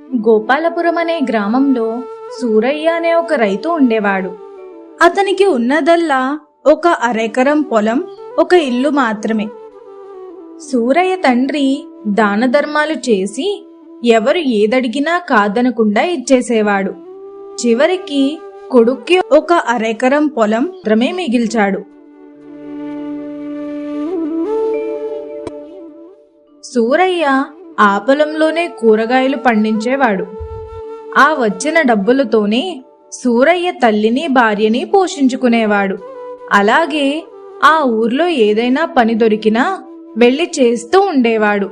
గోపాలపురం అనే గ్రామంలో సూరయ్య అనే ఒక రైతు ఉండేవాడు. అతనికి ఉన్నదల్లా ఒక అరెకరం పొలం, ఒక ఇల్లు మాత్రమే. సూరయ్య తండ్రి దాన ధర్మాలు చేసి ఎవరు ఏదడిగినా కాదనకుండా ఇచ్చేసేవాడు. చివరికి కొడుక్కి ఒక అరెకరం పొలం మాత్రమే మిగిల్చాడు. సూరయ్య ఆ పొలంలోనే కూరగాయలు పండించేవాడు. ఆ వచ్చిన డబ్బులతోనే సూరయ్య తల్లిని భార్యని పోషించుకునేవాడు. అలాగే ఆ ఊర్లో ఏదైనా పని దొరికినా వెళ్లి చేస్తూ ఉండేవాడు.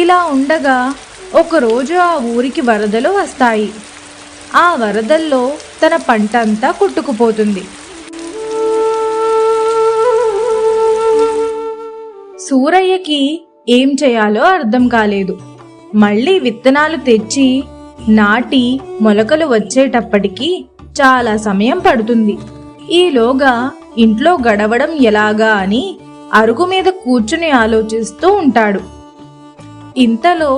ఇలా ఉండగా ఒకరోజు ఆ ఊరికి వరదలు వస్తాయి. ఆ వరదల్లో తన పంట అంతా కొట్టుకుపోతుంది. సూరయ్యకి ఏం చేయాలో అర్థం కాలేదు. మళ్ళీ విత్తనాలు తెచ్చి నాటి మొలకలు వచ్చేటప్పటికి చాలా సమయం పడుతుంది. ఈలోగా ఇంట్లో గడవడం ఎలాగా అని అరుగు మీద కూర్చుని ఆలోచిస్తూ ఉంటాడు. ఇంతలో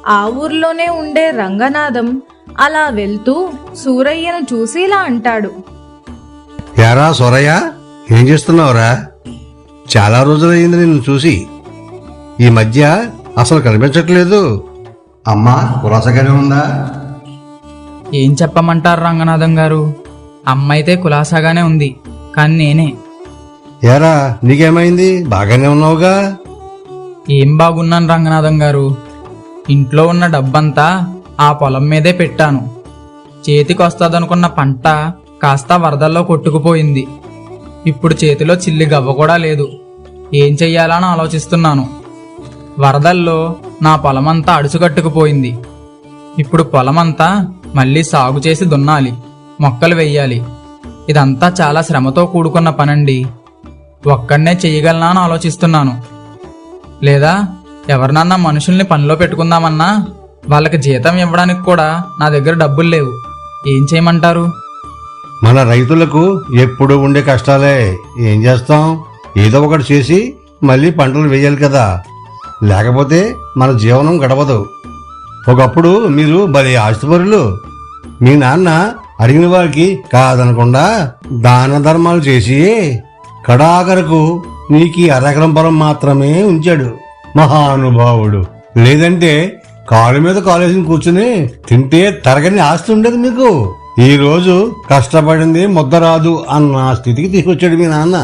ఆ ఊర్లోనే ఉండే రంగనాథం అలా వెళ్తూ సూరయ్యను చూసి ఇలా అంటాడు. యారా సూరయ్య, ఏం చేస్తున్నావురా? చాలా రోజులయ్యింది నిన్ను చూసి. ఈ మధ్య అసలు కనిపించట్లేదు. అమ్మా కులాసగానే ఉందా? ఏం చెప్పమంటారు రంగనాథం గారు, అమ్మ అయితే కులాసాగానే ఉంది, కానీ నేనే. యారా, నీకేమైంది? బాగానే ఉన్నావుగా? ఏం బాగున్నాను రంగనాథం గారు, ఇంట్లో ఉన్న డబ్బంతా ఆ పొలం మీదే పెట్టాను. చేతికి వస్తుందనుకున్న పంట కాస్త వరదల్లో కొట్టుకుపోయింది. ఇప్పుడు చేతిలో చిల్లి గవ్వ కూడా లేదు. ఏం చెయ్యాలని ఆలోచిస్తున్నాను. వరదల్లో నా పొలమంతా అడుచుకట్టుకుపోయింది. ఇప్పుడు పొలమంతా మళ్ళీ సాగు చేసి దున్నాలి, మొక్కలు వెయ్యాలి. ఇదంతా చాలా శ్రమతో కూడుకున్న పనండి. ఒక్కడనే చెయ్యగలనా అని ఆలోచిస్తున్నాను. లేదా ఎవరినన్నా మనుషుల్ని పనిలో పెట్టుకుందామన్నా వాళ్ళకి జీతం ఇవ్వడానికి కూడా నా దగ్గర డబ్బులు లేవు. ఏం చేయమంటారు? మన రైతులకు ఎప్పుడు ఉండే కష్టాలే. ఏం చేస్తాం? ఏదో ఒకటి చేసి మళ్ళీ పంటలు వేయాలి కదా, లేకపోతే మన జీవనం గడవదు. ఒకప్పుడు మీరు భలే ఆస్తిపరులు. మీ నాన్న అడిగిన వారికి కాదనకుండా దాన ధర్మాలు చేసి కడాకరకు నీకు అరెకరం పొలం మాత్రమే ఉంచాడు. మహానుభావుడు. లేదంటే కాలు మీద కాలేజీని కూర్చుని తింటే తరగని ఆస్తి ఉండేది మీకు. ఈ రోజు కష్టపడింది ముద్ద రాదు అన్న స్థితికి తీసుకొచ్చాడు మీ నాన్న.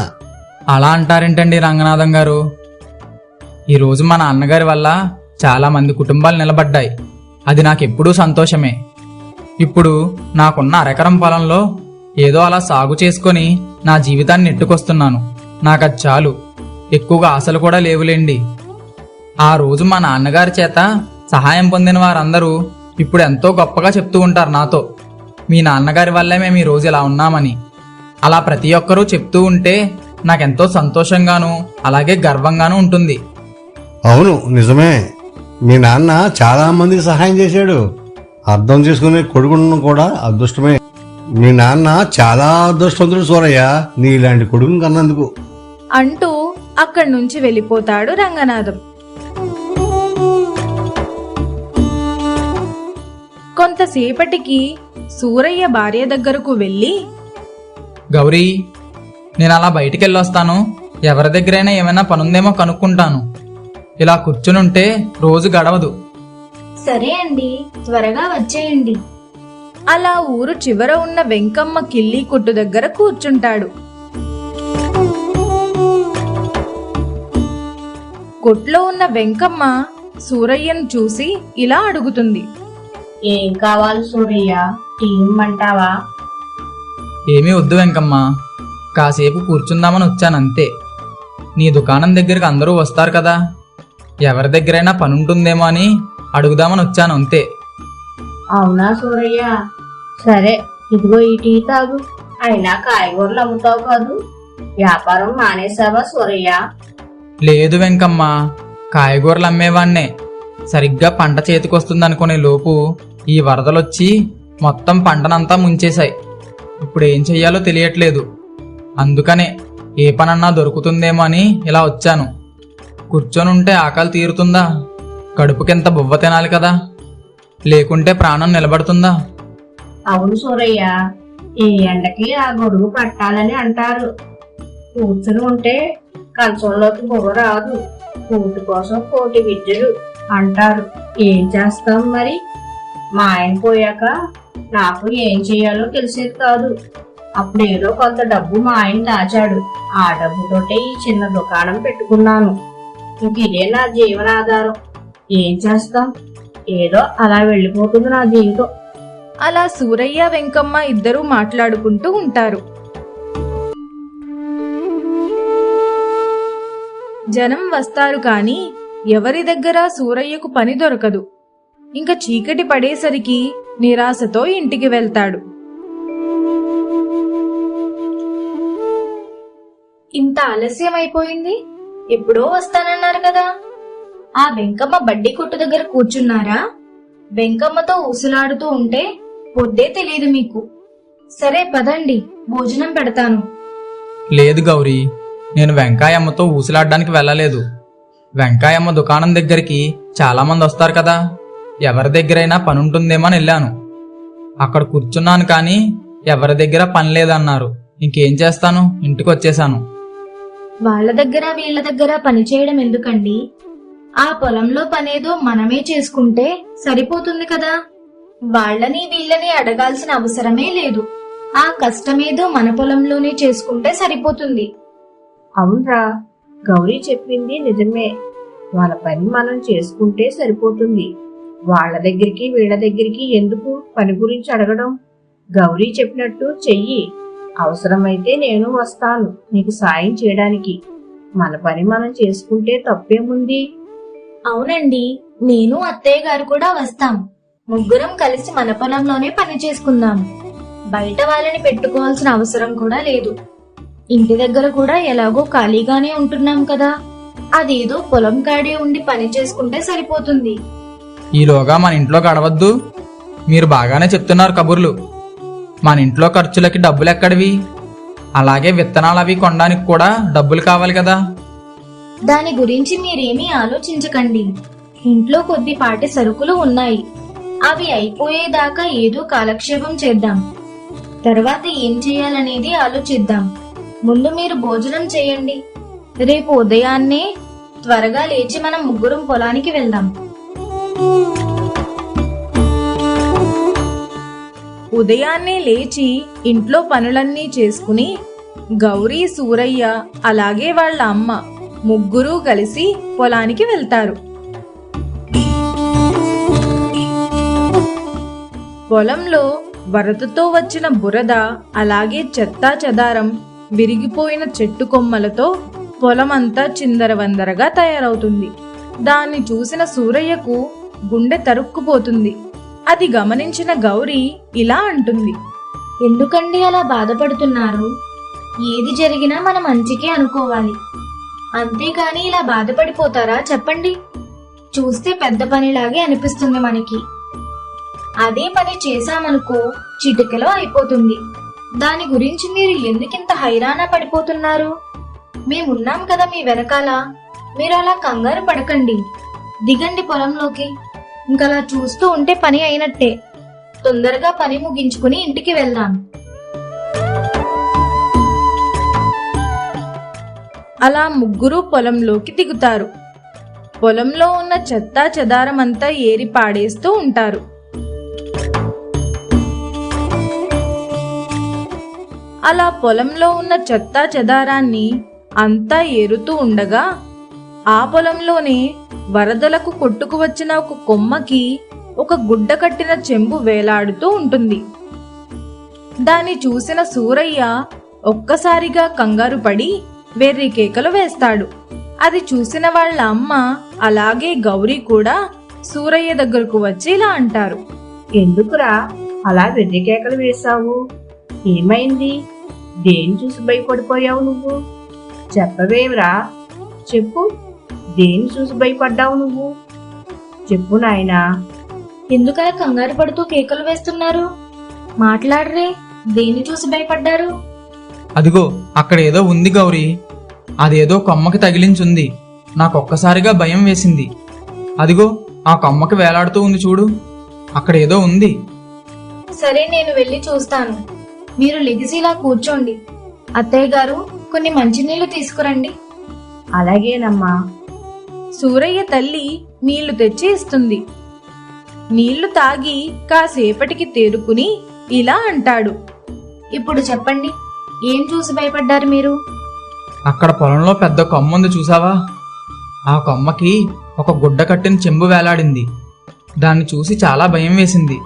అలా అంటారేంటండి రంగనాథం గారు? ఈరోజు మా నాన్నగారి వల్ల చాలా మంది కుటుంబాలు నిలబడ్డాయి. అది నాకెప్పుడూ సంతోషమే. ఇప్పుడు నాకున్న అరెకరం పొలంలో ఏదో అలా సాగు చేసుకొని నా జీవితాన్ని నెట్టుకొస్తున్నాను. నాకది చాలు. ఎక్కువగా ఆశలు కూడా లేవులేండి. ఆ రోజు మా నాన్నగారి చేత సహాయం పొందిన వారందరూ ఇప్పుడు ఎంతో గొప్పగా చెప్తూ ఉంటారు నాతో, మీ నాన్నగారి వల్లే మేము ఈ రోజు ఇలా ఉన్నామని. అలా ప్రతి ఒక్కరూ చెప్తూ ఉంటే నాకెంతో సంతోషంగాను అలాగే గర్వంగాను ఉంటుంది. అవును, నిజమే. మీ నాన్న చాలా మందికి సహాయం చేశాడు. అర్థం చేసుకునే కొడుకును కూడా అదృష్టమే. మీ నాన్న చాలా అదృష్టవంతుడు సూరయ్య, నీలాంటి కొడుకుని కన్నందుకు అంటూ అక్కడి నుంచి వెళ్ళిపోతాడు రంగనాథం. కొంతసేపటికి సూరయ్య భార్య దగ్గరకు వెళ్ళి, గౌరీ, నేను అలా బయటికి వెళ్ళొస్తాను. ఎవరి దగ్గరైనా ఏమైనా పనుందేమో కనుక్కుంటాను. ఇలా కూర్చునుంటే రోజు గడవదు. సరే అండి, త్వరగా వచ్చేయండి. అలా ఊరు చివర ఉన్న వెంకమ్మ కిల్లి కొట్టు దగ్గర కూర్చుంటాడు. కొట్లో ఉన్న వెంకమ్మ సూరయ్యను చూసి ఇలా అడుగుతుంది. ఏం కావాలి సూరయ్య? టీ ఇమ్మంటావా? ఏమీ వద్దు వెంకమ్మ, కాసేపు కూర్చుందామని వచ్చానంతే. నీ దుకాణం దగ్గరికి అందరూ వస్తారు కదా, ఎవరి దగ్గరైనా పనుంటుందేమో అని అడుగుదామని వచ్చాను అంతే. అవునా సూరయ్య? సరే, ఇదిగో ఈ టీ తాగు. అయినా కాయగూరలు అమ్ముతావు కాదు, వ్యాపారం మానేసావా సూరయ్య? లేదు వెంకమ్మ, కాయగూరలు అమ్మేవాణ్ణే. సరిగ్గా పంట చేతికొస్తుందనుకునే లోపు ఈ వరదలొచ్చి మొత్తం పంటనంతా ముంచేశాయి. ఇప్పుడు ఏం చెయ్యాలో తెలియట్లేదు. అందుకనే ఏ పనన్నా దొరుకుతుందేమో అని ఇలా వచ్చాను. కూర్చొని ఉంటే ఆకలి తీరుతుందా? కడుపుకింత బువ్వ తినాలి కదా, లేకుంటే ప్రాణం నిలబడుతుందా? అవును సూరయ్య, ఈ ఎండకి ఆ గొడుగు పట్టాలని అంటారు. కూర్చుని ఉంటే కంచంలోకి బువ్వ రాదు, కూటి కోసం కోటి విద్యలు అంటారు. ఏం చేస్తాం మరి? మా ఆయన పోయాక నాకు ఏం చేయాలో తెలిసేది కాదు. అప్పుడు ఏదో కొంత డబ్బు మా ఆయన దాచాడు. ఆ డబ్బుతోటే ఈ చిన్న దుకాణం పెట్టుకున్నాను. ఇంక ఇదే నా జీవనాధారం. ఏం చేస్తాం, ఏదో అలా వెళ్ళిపోతుంది నా జీవితం. అలా సూరయ్య వెంకమ్మ ఇద్దరూ మాట్లాడుకుంటూ ఉంటారు. జనం వస్తారు కాని ఎవరి దగ్గర సూరయ్యకు పని దొరకదు. ఇంక చీకటి పడేసరికి నిరాశతో ఇంటికి వెళ్తాడు. ఇంత ఆలస్యం అయిపోయింది, ఎప్పుడో వస్తానన్నారు కదా. ఆ వెంకమ్మ బడ్డీ కొట్టు దగ్గర కూర్చున్నారా? వెంకమ్మతో ఊసులాడుతూ ఉంటే పొద్దే తెలియదు మీకు. సరే పదండి, భోజనం పెడతాను. లేదు గౌరీ, నేను వెంకాయమ్మతో ఊసులాడ్డానికి వెళ్ళలేదు. వెంకాయమ్మ దుకాణం దగ్గరికి చాలా మంది వస్తారు కదా, ఎవరి దగ్గరైనా పనుంటుందేమో అని వెళ్ళాను. అక్కడ కూర్చున్నాను కానీ ఎవరి దగ్గర పని లేదన్నారు. ఇంకేం చేస్తాను, ఇంటికి వచ్చేసాను. వాళ్ళ దగ్గర వీళ్ళ దగ్గర పని చేయడం ఎందుకండి? ఆ పొలంలో పనేదో మనమే చేసుకుంటే సరిపోతుంది కదా. వాళ్ళని వీళ్ళని అడగాల్సిన అవసరమే లేదు. ఆ కష్టమేదో మన పొలంలోనే చేసుకుంటే సరిపోతుంది. అవునరా, గౌరీ చెప్పింది నిజమే. వాళ్ళ పని మనం చేసుకుంటే సరిపోతుంది. వాళ్ళ దగ్గరికి వీళ్ళ దగ్గరికి ఎందుకు పని గురించి అడగడం? గౌరీ చెప్పినట్టు చెయ్యి. అవసరమైతే నేను వస్తాను నీకు సాయం చేయడానికి. మన పని మనం చేసుకుంటే తప్పేముంది? అవునండి, నేను అత్తయ్య గారు కూడా వస్తాం. ముగ్గురం కలిసి మన పొలంలోనే పని చేసుకుందాం. బయట వాళ్ళని పెట్టుకోవాల్సిన అవసరం కూడా లేదు. ఇంటి దగ్గర కూడా ఎలాగో ఖాళీగానే ఉంటున్నాం కదా, అదేదో పొలం కాడే ఉండి పని చేసుకుంటే సరిపోతుంది. ఈలోగా మన ఇంట్లో గడవద్దు. మీరు బాగానే చెప్తున్నారు కబుర్లు. మన ఇంట్లో ఖర్చులకి డబ్బులు ఎక్కడివి? అలాగే విత్తనాలు అవి కొనడానికి కూడా డబ్బులు కావాలి కదా. దాని గురించి మీరేమీ ఆలోచించకండి. ఇంట్లో కొద్దిపాటి సరుకులు ఉన్నాయి. అవి అయిపోయేదాకా ఏదో కాలక్షేపం చేద్దాం. తర్వాత ఏం చేయాలనేది ఆలోచిద్దాం. ముందు మీరు భోజనం చేయండి. రేపు ఉదయాన్నే త్వరగా లేచి మనం ముగ్గురం పొలానికి వెళ్దాం. ఉదయాన్నే లేచి ఇంట్లో పనులన్నీ చేసుకుని గౌరీ, సూరయ్య అలాగే వాళ్ళ అమ్మ ముగ్గురూ కలిసి పొలానికి వెళ్తారు. పొలంలో వరదతో వచ్చిన బురద, అలాగే చెత్తా చెదారం, విరిగిపోయిన చెట్టు కొమ్మలతో పొలమంతా చిందరవందరగా తయారవుతుంది. దాన్ని చూసిన సూరయ్యకు గుండె తరుక్కుపోతుంది. అది గమనించిన గౌరీ ఇలా అంటుంది, ఎందుకండి అలా బాధపడుతున్నారు? ఏది జరిగినా మన మంచికే అనుకోవాలి, అంతేకాని ఇలా బాధపడిపోతారా చెప్పండి? చూస్తే పెద్ద పనిలాగే అనిపిస్తుంది మనకి. అదే పని చేశామనుకో చిటికెలో అయిపోతుంది. దాని గురించి మీరు ఎందుకింత హైరాణ పడిపోతున్నారు? మేమున్నాం కదా మీ వెనకాల. మీరు అలా కంగారు పడకండి. దిగండి పొలంలోకి. ఇంకలా చూస్తూ ఉంటే పని అయినట్టే. తొందరగా పని ముగించుకుని ఇంటికి వెళ్దాం. అలా ముగ్గురు పొలంలోకి దిగుతారు. పొలంలో ఉన్న చెత్తా చెదారమంతా ఏరి పాడేస్తూ ఉంటారు. అలా పొలంలో ఉన్న చెత్తా చెదారాన్ని అంతా ఏరుతూ ఉండగా ఆ పొలంలోనే వరదలకు కొట్టుకు వచ్చిన ఒక కొమ్మకి ఒక గుడ్డ కట్టిన చెంబు వేలాడుతూ ఉంటుంది. దాన్ని చూసిన సూరయ్య ఒక్కసారిగా కంగారు పడి వెర్రి కేకలు వేస్తాడు. అది చూసిన వాళ్ళ అమ్మ అలాగే గౌరీ కూడా సూరయ్య దగ్గరకు వచ్చి ఇలా అంటారు, ఎందుకురా అలా వెర్రి కేకలు వేశావు? ఏమైంది? దేని చూసి భయపడిపోయావు నువ్వు? చెప్పవేమిరా, చెప్పు. దేని చూసి భయపడ్డావు నువ్వు? చెప్పు నాయనా. ఎందుకలా కంగారు పడుతూ కేకలు వేస్తున్నారు? మాట్లాడరే, దేన్ని చూసి భయపడ్డారు? అదిగో అక్కడ ఏదో ఉంది గౌరీ, అదేదో కొమ్మకి తగిలించుంది. నాకొక్కసారిగా భయం వేసింది. అదిగో ఆ కొమ్మకి వేలాడుతూ ఉంది చూడు, అక్కడ ఏదో ఉంది. సరే, నేను వెళ్ళి చూస్తాను. మీరు లెగిసిలా కూర్చోండి. అత్తయ్య గారు, కొన్ని మంచినీళ్లు తీసుకురండి. అలాగేనమ్మా. సూరయ్య తల్లి నీళ్లు తెచ్చి ఇస్తుంది. నీళ్లు తాగి కాసేపటికి తేరుకుని ఇలా అంటాడు. ఇప్పుడు చెప్పండి, ఏం చూసి భయపడ్డారు మీరు? అక్కడ పొలంలో పెద్ద కొమ్మ ఉంది చూసావా? ఆ కొమ్మకి ఒక గుడ్డ కట్టిన చెంబు వేలాడింది. దాన్ని చూసి చాలా భయం వేసింది.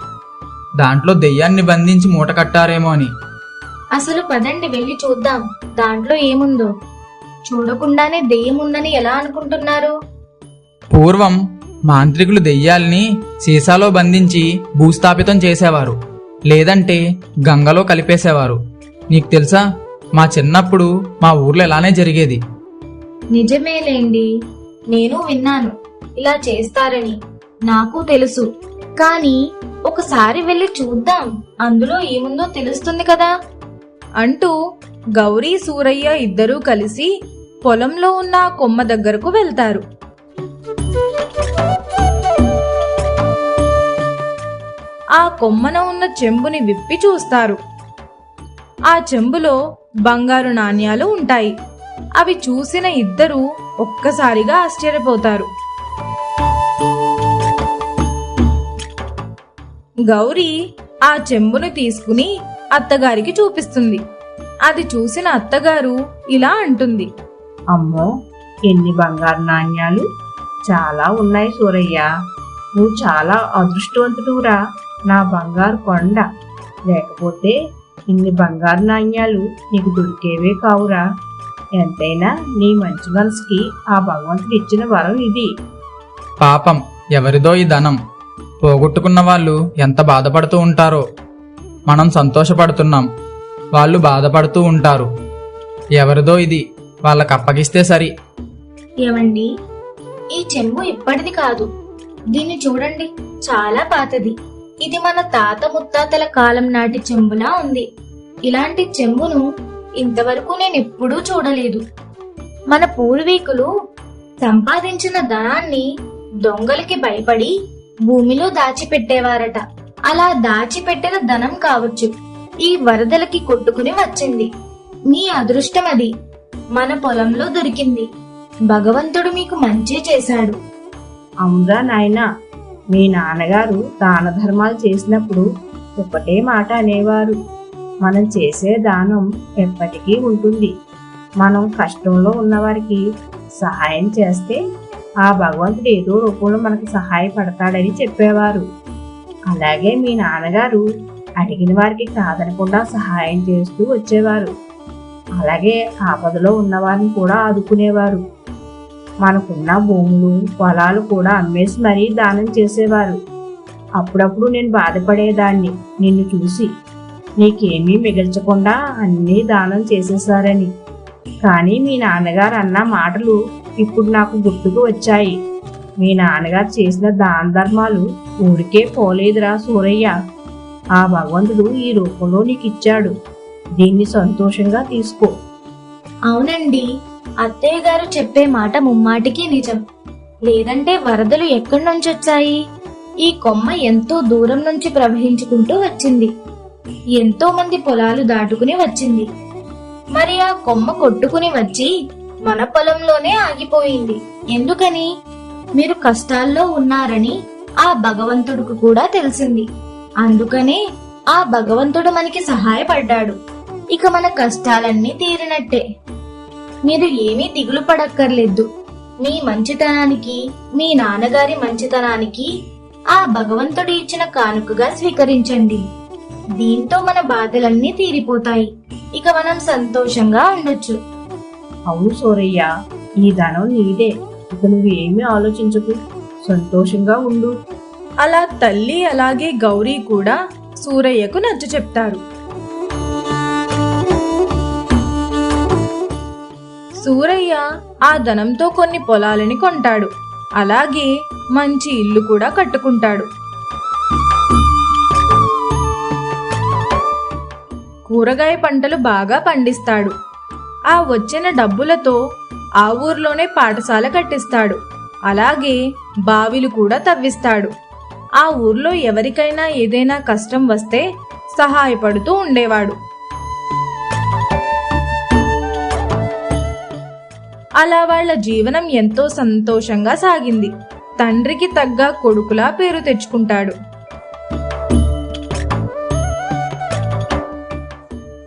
దాంట్లో దెయ్యాన్ని బంధించి మూట కట్టారేమో అని. అసలు పదండి, వెళ్ళి చూద్దాం దాంట్లో ఏముందో. చూడకుండానే దెయ్యం ఉందని ఎలా అనుకుంటున్నారు? పూర్వం మాంత్రికులు దెయ్యాల్ని సీసాలో బంధించి భూస్థాపితం చేసేవారు, లేదంటే గంగలో కలిపేసేవారు. నీకు తెలుసా, మా చిన్నప్పుడు మా ఊర్లో ఇలానే జరిగేది. నిజమేలేండి, నేను విన్నాను ఇలా చేస్తారని. నాకు తెలుసు, కానీ ఒకసారి వెళ్ళి చూద్దాం, అందులో ఏముందో తెలుస్తుంది కదా అంటూ గౌరీ సూరయ్య ఇద్దరూ కలిసి పొలంలో ఉన్న ఆ కొమ్మ దగ్గరకు వెళ్తారు. ఆ కొమ్మన ఉన్న చెంబుని విప్పి చూస్తారు. ఆ చెంబులో బంగారు నాణ్యాలు ఉంటాయి. అవి చూసిన ఇద్దరూ ఒక్కసారిగా ఆశ్చర్యపోతారు. గౌరీ ఆ చెంబును తీసుకుని అత్తగారికి చూపిస్తుంది. అది చూసిన అత్తగారు ఇలా అంటుంది. అమ్మో, ఎన్ని బంగారు నాణ్యాలు! చాలా ఉన్నాయి సూరయ్య. నువ్వు చాలా అదృష్టవంతుడురా, నా బంగారు కొండ. లేకపోతే ఇన్ని బంగారు నాణ్యాలు నీకు దొరికేవే కావురా. ఎంతైనా నీ మంచి మనసుకి ఆ భగవంతుడు ఇచ్చిన వరం ఇది. పాపం, ఎవరిదో ఈ ధనం. పోగొట్టుకున్న వాళ్ళు ఎంత బాధపడుతూ ఉంటారో. మనం సంతోషపడుతున్నాం, వాళ్ళు బాధపడుతూ ఉంటారు. ఎవరిదో ఇది, వాళ్ళకి అప్పగిస్తే సరి. ఏమండి, ఈ చెంబు ఇప్పటిది కాదు. దీన్ని చూడండి, చాలా పాతది. ఇది మన తాత ముత్తాతల కాలం నాటి చెంబులా ఉంది. ఇలాంటి చెంబును ఇంతవరకు నేను ఎప్పుడూ చూడలేదు. మన పూర్వీకులు సంపాదించిన ధనాన్ని దొంగలకి భయపడి భూమిలో దాచిపెట్టేవారట. అలా దాచిపెట్టిన ధనం కావచ్చు ఈ వరదలకి కొట్టుకుని వచ్చింది. మీ అదృష్టం అది మన పొలంలో దొరికింది. భగవంతుడు మీకు మంచి చేశాడు. అవునరా నాయనా, మీ నాన్నగారు దాన ధర్మాలు చేసినప్పుడు ఒకటే మాట అనేవారు. మనం చేసే దానం ఎప్పటికీ ఉంటుంది. మనం కష్టంలో ఉన్నవారికి సహాయం చేస్తే ఆ భగవంతుడు ఏదో రూపంలో మనకు సహాయపడతాడని చెప్పేవారు. అలాగే మీ నాన్నగారు అడిగిన వారికి కాదనకుండా సహాయం చేస్తూ వచ్చేవారు. అలాగే ఆపదలో ఉన్నవారిని కూడా ఆదుకునేవారు. మనకున్న భూములు పొలాలు కూడా అమ్మేసి మరీ దానం చేసేవారు. అప్పుడప్పుడు నేను బాధపడేదాన్ని నిన్ను చూసి, నీకేమీ మిగల్చకుండా అన్నీ దానం చేసేసారని. కానీ మీ నాన్నగారు అన్న మాటలు ఇప్పుడు నాకు గుర్తుకు వచ్చాయి. మీ నాన్నగారు చేసిన దాన ధర్మాలు ఊరికే పోలేదురా సూరయ్య. ఆ భగవంతుడు ఈ రూపంలో నీకు ఇచ్చాడు. దీన్ని సంతోషంగా తీసుకో. అవునండి, అత్తయ్య గారు చెప్పే మాట ముమ్మాటికి నిజం. లేదంటే వరదలు ఎక్కడి నుంచి వచ్చాయి? ఈ కొమ్మ ఎంతో దూరం నుంచి ప్రవహించుకుంటూ వచ్చింది. ఎంతో మంది పొలాలు దాటుకుని వచ్చింది. మరి ఆ కొమ్మ కొట్టుకుని వచ్చి మన పొలంలోనే ఆగిపోయింది. ఎందుకని? మీరు కష్టాల్లో ఉన్నారని ఆ భగవంతుడికి కూడా తెలిసింది. అందుకనే ఆ భగవంతుడు మనకి సహాయపడ్డాడు. ఇక మన కష్టాలన్నీ తీరినట్టే. మీరు ఏమీ దిగులు పడక్కర్లేదు. మీ మంచితనానికి, మీ నాన్నగారి మంచితనానికి ఆ భగవంతుడు ఇచ్చిన కానుకగా స్వీకరించండి. దీంతో మన బాధలన్నీ తీరిపోతాయి. ఇక మనం సంతోషంగా ఉండొచ్చు. అవును సూరయ్య, ఈ ధనం నీదే. ఇక నువ్వు ఏమీ ఆలోచించకు, సంతోషంగా ఉండు. అలా తల్లి అలాగే గౌరీ కూడా సూరయ్యకు నచ్చ చెప్తారు. సూరయ్య ఆ ధనంతో కొన్ని పొలాలని కొంటాడు. అలాగే మంచి ఇల్లు కూడా కట్టుకుంటాడు. కూరగాయ పంటలు బాగా పండిస్తాడు. ఆ వచ్చిన డబ్బులతో ఆ ఊర్లోనే పాఠశాల కట్టిస్తాడు. అలాగే బావిలు కూడా తవ్విస్తాడు. ఆ ఊర్లో ఎవరికైనా ఏదైనా కష్టం వస్తే సహాయపడుతూ ఉండేవాడు. అలా వాళ్ళ జీవనం ఎంతో సంతోషంగా సాగింది. తండ్రికి తగ్గ కొడుకులా పేరు తెచ్చుకుంటాడు.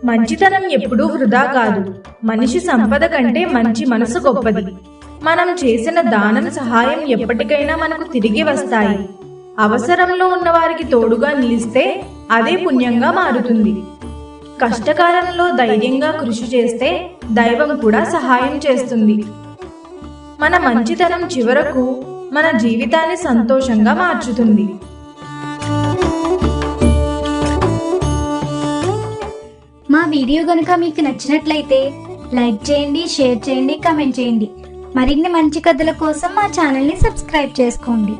మంచితనం ఎప్పుడూ వృధా కాదు. మనిషి సంపద కంటే మంచి మనసు గొప్పది. మనం చేసిన దానం, సహాయం ఎప్పటికైనా మనకు తిరిగి వస్తాయి. అవసరంలో ఉన్న వారికి తోడుగా నిలిస్తే అదే పుణ్యంగా మారుతుంది. కష్టకాలంలో ధైర్యంగా కృషి చేస్తే దైవం కూడా సహాయం చేస్తుంది. మన మంచితనం చివరకు మన జీవితాన్ని సంతోషంగా మార్చుతుంది. మా వీడియో గనుక మీకు నచ్చినట్లయితే లైక్ చేయండి, షేర్ చేయండి, కామెంట్ చేయండి. మరిన్ని మంచి కథల కోసం మా ఛానల్ని సబ్స్క్రైబ్ చేసుకోండి.